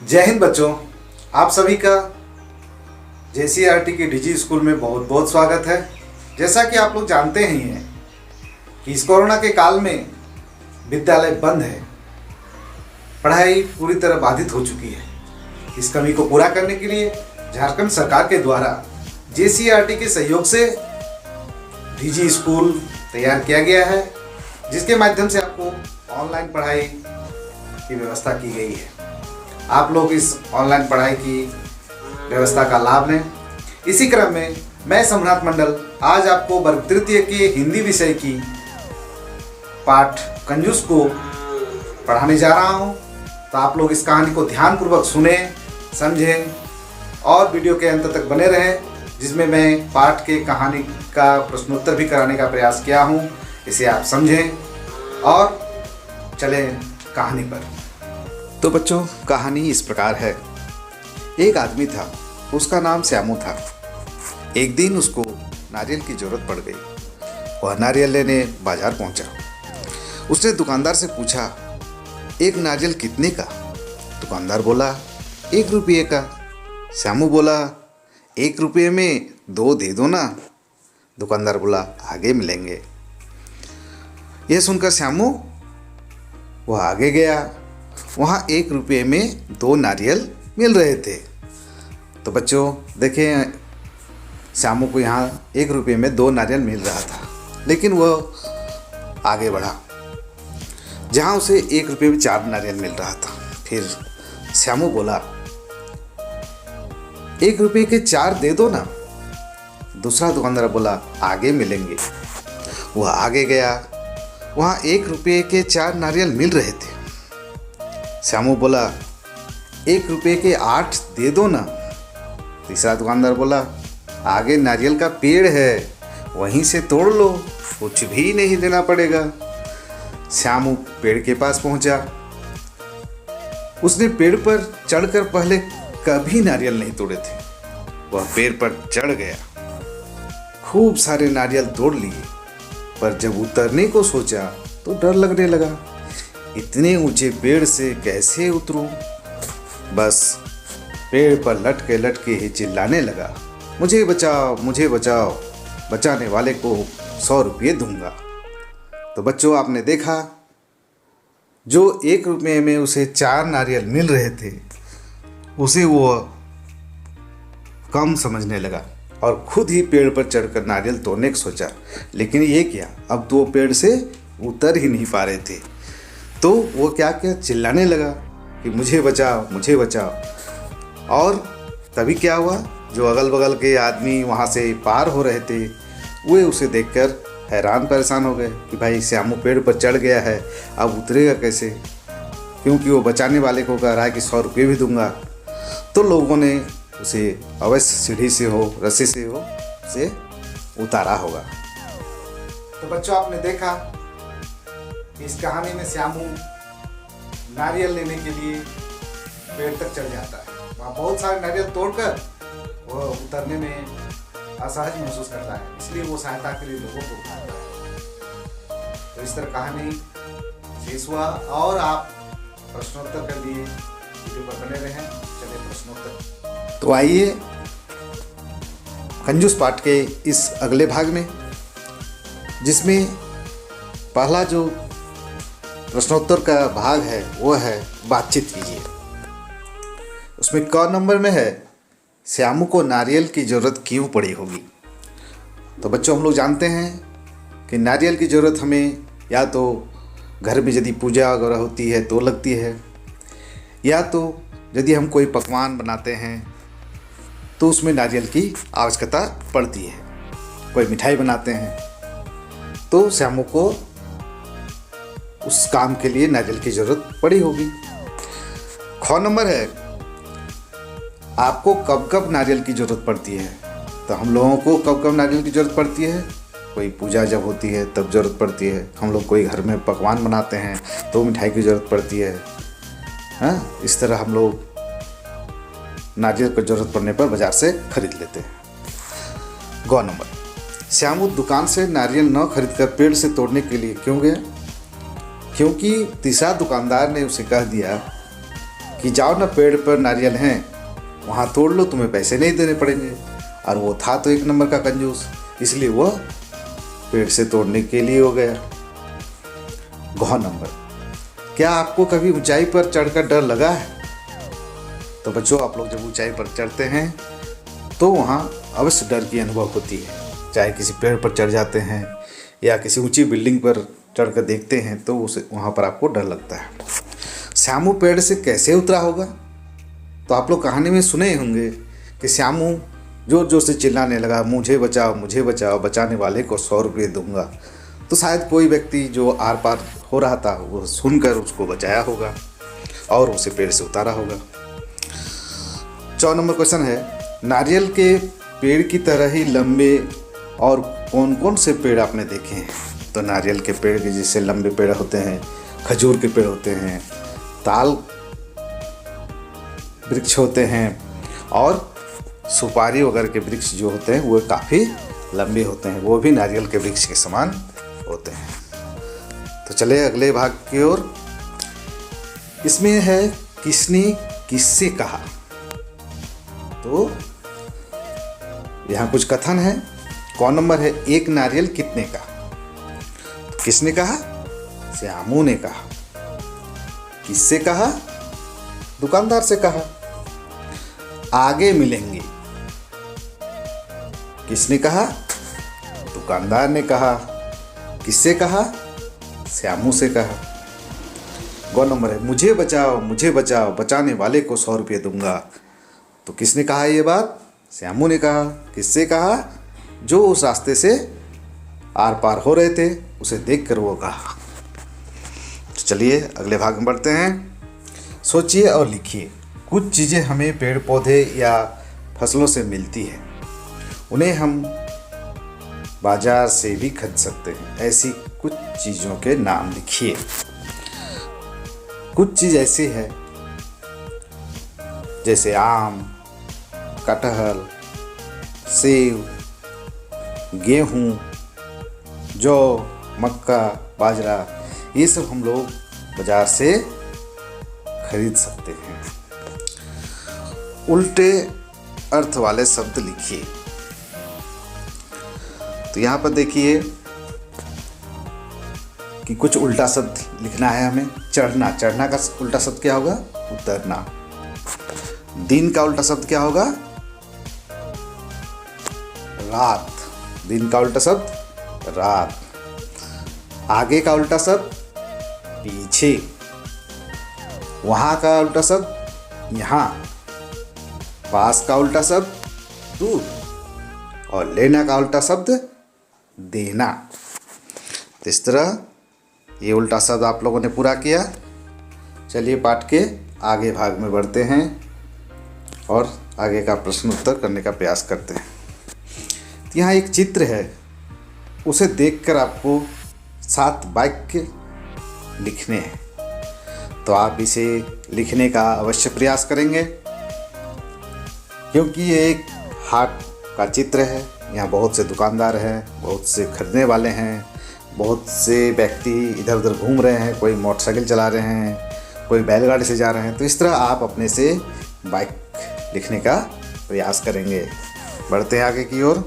जय हिंद बच्चों, आप सभी का JCERT के डिजी स्कूल में बहुत बहुत स्वागत है। जैसा कि आप लोग जानते ही हैं कि इस कोरोना के काल में विद्यालय बंद है, पढ़ाई पूरी तरह बाधित हो चुकी है। इस कमी को पूरा करने के लिए झारखंड सरकार के द्वारा JCERT के सहयोग से डिजी स्कूल तैयार किया गया है, जिसके माध्यम से आपको ऑनलाइन पढ़ाई की व्यवस्था की गई है। आप लोग इस ऑनलाइन पढ़ाई की व्यवस्था का लाभ लें। इसी क्रम में मैं सम्राट मंडल आज आपको वर्ग तृतीय के हिंदी विषय की पाठ कंजूस को पढ़ाने जा रहा हूं। तो आप लोग इस कहानी को ध्यानपूर्वक सुने, समझें और वीडियो के अंत तक बने रहें, जिसमें मैं पाठ के कहानी का प्रश्नोत्तर भी कराने का प्रयास किया हूं। इसे आप समझें और चलें कहानी पर। तो बच्चों, कहानी इस प्रकार है। एक आदमी था, उसका नाम श्यामू था। एक दिन उसको नारियल की जरूरत पड़ गई। वह नारियल लेने बाजार पहुंचा। उसने दुकानदार से पूछा, एक नारियल कितने का? दुकानदार बोला, 1 रुपये का। श्यामू बोला, 1 रुपये में 2 दे दो ना। दुकानदार बोला, आगे मिलेंगे। यह सुनकर श्यामू वह आगे गया। वहाँ 1 रुपये में 2 नारियल मिल रहे थे। तो बच्चों देखें, श्यामू को यहाँ 1 रुपये में 2 नारियल मिल रहा था, लेकिन वह आगे बढ़ा जहाँ उसे 1 रुपये में 4 नारियल मिल रहा था। फिर श्यामू बोला, 1 रुपये के 4 दे दो ना। दूसरा दुकानदार बोला, आगे मिलेंगे। वह आगे गया। वहाँ 1 रुपये के 4 नारियल मिल रहे थे। श्यामू बोला, 1 रुपये के 8 दे दो ना। तीसरा दुकानदार बोला, आगे नारियल का पेड़ है, वहीं से तोड़ लो, कुछ भी नहीं देना पड़ेगा। श्यामू पेड़ के पास पहुंचा। उसने पेड़ पर चढ़कर पहले कभी नारियल नहीं तोड़े थे। वह पेड़ पर चढ़ गया, खूब सारे नारियल तोड़ लिए, पर जब उतरने को सोचा तो डर लगने लगा। इतने ऊंचे पेड़ से कैसे उतरूं? बस पेड़ पर लटके लटके ही चिल्लाने लगा, मुझे बचाओ, मुझे बचाओ, बचाने वाले को 100 रुपये दूंगा। तो बच्चों, आपने देखा, जो 1 रुपये में उसे 4 नारियल मिल रहे थे, उसे वो कम समझने लगा और खुद ही पेड़ पर चढ़कर नारियल तोड़ने का सोचा। लेकिन ये क्या, अब तो वो पेड़ से उतर ही नहीं पा रहे थे। तो वो क्या चिल्लाने लगा कि मुझे बचाओ, मुझे बचाओ। और तभी क्या हुआ, जो अगल बगल के आदमी वहाँ से पार हो रहे थे, वे उसे देखकर हैरान परेशान हो गए कि भाई श्यामू पेड़ पर चढ़ गया है, अब उतरेगा कैसे? क्योंकि वो बचाने वाले को कह रहा है कि 100 रुपये भी दूंगा। तो लोगों ने उसे अवश्य सीढ़ी से हो, रस्सी से हो, उसे उतारा होगा। तो बच्चों, आपने देखा इस कहानी में श्यामू नारियल लेने के लिए पेड़ तक चढ़ जाता है। वहाँ बहुत सारे नारियल तोड़कर वह उतरने में असहज महसूस करता है, इसलिए वो सहायता के लिए लोगों को उठाता है। तो इस तरह कहानी शेष हुआ और आप प्रश्नोत्तर के लिए वीडियो पर बने रहें। चलिए प्रश्नोत्तर। तो आइए कंजूस पाठ के इस अगले भाग में, जिसमें पहला जो प्रश्नोत्तर का भाग है वो है बातचीत कीजिए। उसमें क नंबर में है, श्यामू को नारियल की ज़रूरत क्यों पड़ी होगी? तो बच्चों, हम लोग जानते हैं कि नारियल की ज़रूरत हमें या तो घर में यदि पूजा वगैरह होती है तो लगती है, या तो यदि हम कोई पकवान बनाते हैं तो उसमें नारियल की आवश्यकता पड़ती है। कोई मिठाई बनाते हैं तो श्यामू को उस काम के लिए नारियल की ज़रूरत पड़ी होगी। ख नंबर है, आपको कब कब नारियल की ज़रूरत पड़ती है? तो हम लोगों को कब कब नारियल की ज़रूरत पड़ती है? कोई पूजा जब होती है तब ज़रूरत पड़ती है। हम लोग कोई घर में पकवान बनाते हैं तो मिठाई की ज़रूरत पड़ती है। हाँ, इस तरह हम लोग नारियल की ज़रूरत पड़ने पर बाज़ार से खरीद लेते हैं। ग नंबर, श्यामू दुकान से नारियल न खरीदकर पेड़ से तोड़ने के लिए क्यों गया? क्योंकि तीसरा दुकानदार ने उसे कह दिया कि जाओ ना, पेड़ पर नारियल हैं, वहाँ तोड़ लो, तुम्हें पैसे नहीं देने पड़ेंगे। और वो था तो एक नंबर का कंजूस, इसलिए वह पेड़ से तोड़ने के लिए हो गया। घ नंबर, क्या आपको कभी ऊंचाई पर चढ़कर डर लगा है? तो बच्चों, आप लोग जब ऊंचाई पर चढ़ते हैं तो वहाँ अवश्य डर की अनुभव होती है। चाहे किसी पेड़ पर चढ़ जाते हैं या किसी ऊंची बिल्डिंग पर चढ़कर देखते हैं तो उसे वहाँ पर आपको डर लगता है। श्यामू पेड़ से कैसे उतरा होगा? तो आप लोग कहानी में सुने होंगे कि श्यामू जोर जोर से चिल्लाने लगा, मुझे बचाओ, मुझे बचाओ, बचाने वाले को 100 रुपये दूंगा। तो शायद कोई व्यक्ति जो आर पार हो रहा था वो सुनकर उसको बचाया होगा और उसे पेड़ से उतारा होगा। 4 नंबर क्वेश्चन है, नारियल के पेड़ की तरह ही लंबे और कौन कौन से पेड़ आपने देखे हैं? तो नारियल के पेड़ के जैसे लंबे पेड़ होते हैं, खजूर के पेड़ होते हैं, ताल वृक्ष होते हैं और सुपारी वगैरह के वृक्ष जो होते हैं वो काफ़ी लंबे होते हैं, वो भी नारियल के वृक्ष के समान होते हैं। तो चले अगले भाग की ओर। इसमें है किसने किससे कहा। तो यहाँ कुछ कथन है। कौन नंबर है, एक नारियल कितने का? तो किसने कहा? श्यामू ने कहा। किससे कहा? दुकानदार से कहा। आगे मिलेंगे, किसने कहा? दुकानदार ने कहा। किससे कहा? श्यामू से कहा। गौ नंबर है, मुझे बचाओ, मुझे बचाओ, बचाने वाले को 100 रुपये दूंगा। तो किसने कहा ये बात? श्यामू ने कहा। किससे कहा? जो उस रास्ते से आर पार हो रहे थे, उसे देखकर वो कहा। तो चलिए अगले भाग में बढ़ते हैं। सोचिए और लिखिए। कुछ चीज़ें हमें पेड़ पौधे या फसलों से मिलती है, उन्हें हम बाजार से भी खरीद सकते हैं। ऐसी कुछ चीज़ों के नाम लिखिए। कुछ चीज़ ऐसी है जैसे आम, कटहल, सेब, गेहूँ, जौ, मक्का, बाजरा, ये सब हम लोग बाजार से खरीद सकते हैं। उल्टे अर्थ वाले शब्द लिखिए। तो यहाँ पर देखिए कि कुछ उल्टा शब्द लिखना है हमें। चढ़ना, चढ़ना का उल्टा शब्द क्या होगा? उतरना। दिन का उल्टा शब्द क्या होगा? रात। दिन का उल्टा शब्द रात। आगे का उल्टा शब्द पीछे। वहाँ का उल्टा शब्द यहाँ। पास का उल्टा शब्द दूर। और लेना का उल्टा शब्द देना। तो इस तरह ये उल्टा शब्द आप लोगों ने पूरा किया। चलिए पाठ के आगे भाग में बढ़ते हैं और आगे का प्रश्न उत्तर करने का प्रयास करते हैं। तो यहाँ एक चित्र है, उसे देखकर आपको 7 वाक्य लिखने हैं। तो आप इसे लिखने का अवश्य प्रयास करेंगे, क्योंकि ये एक हाट का चित्र है। यहाँ बहुत से दुकानदार हैं, बहुत से खरीदने वाले हैं, बहुत से व्यक्ति इधर उधर घूम रहे हैं, कोई मोटरसाइकिल चला रहे हैं, कोई बैलगाड़ी से जा रहे हैं। तो इस तरह आप अपने से बाइक लिखने का प्रयास करेंगे। बढ़ते हैं आगे की ओर।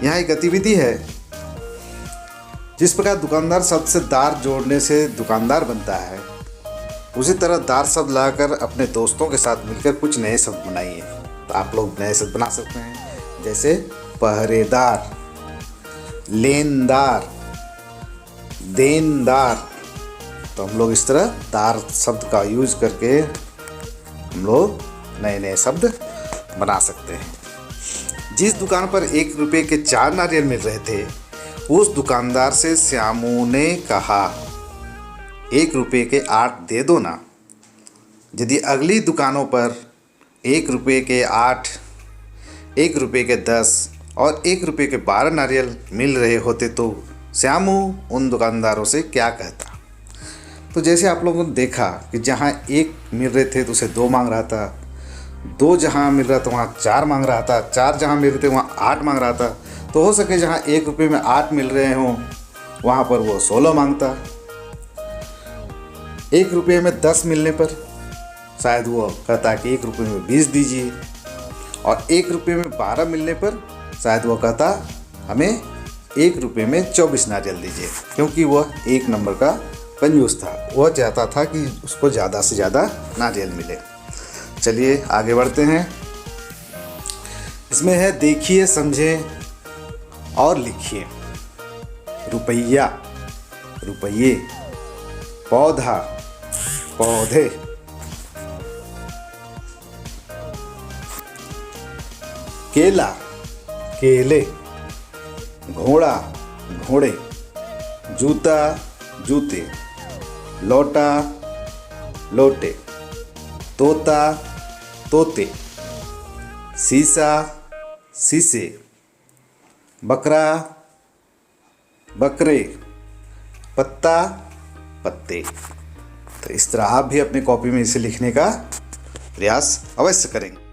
यहाँ एक गतिविधि है। जिस प्रकार दुकानदार शब्द से दार जोड़ने से दुकानदार बनता है, उसी तरह दार शब्द लाकर अपने दोस्तों के साथ मिलकर कुछ नए शब्द बनाइए। तो आप लोग नए शब्द बना सकते हैं, जैसे पहरेदार, लेनदार, देनदार। तो हम लोग इस तरह दार शब्द का यूज करके हम लोग नए नए शब्द बना सकते हैं। जिस दुकान पर 1 रुपये के 4 नारियल मिल रहे थे, उस दुकानदार से श्यामू ने कहा, 1 रुपये के 8 दे दो ना। यदि अगली दुकानों पर 1 रुपये के 8, 1 रुपये के 10 और 1 रुपये के 12 नारियल मिल रहे होते तो श्यामू उन दुकानदारों से क्या कहता? तो जैसे आप लोगों ने देखा कि जहाँ 1 मिल रहे थे तो उसे 2 मांग रहा था, 2 जहाँ मिल रहा था वहाँ 4 मांग रहा था, 4 जहाँ मिल रहे थे वहाँ 8 मांग रहा था। तो हो सके जहाँ 1 रुपये में 8 मिल रहे हों वहाँ पर वो 16 मांगता। 1 रुपये में 10 मिलने पर शायद वो कहता कि 1 रुपये में 20 दीजिए, और 1 रुपये में 12 मिलने पर शायद वो कहता हमें 1 रुपये में 24 नारियल दीजिए, क्योंकि वह 1 नंबर का कंजूस था। वह चाहता था कि उसको ज़्यादा से ज़्यादा नारियल मिले। चलिए आगे बढ़ते हैं। इसमें है देखिए, समझें और लिखिए। रुपया, रुपये। पौधा, पौधे। केला, केले। घोड़ा, घोड़े। जूता, जूते। लोटा, लोटे। तोता, तोते। शीशा, शीशे। बकरा, बकरे। पत्ता, पत्ते। तो इस तरह आप भी अपनी कॉपी में इसे लिखने का प्रयास अवश्य करेंगे।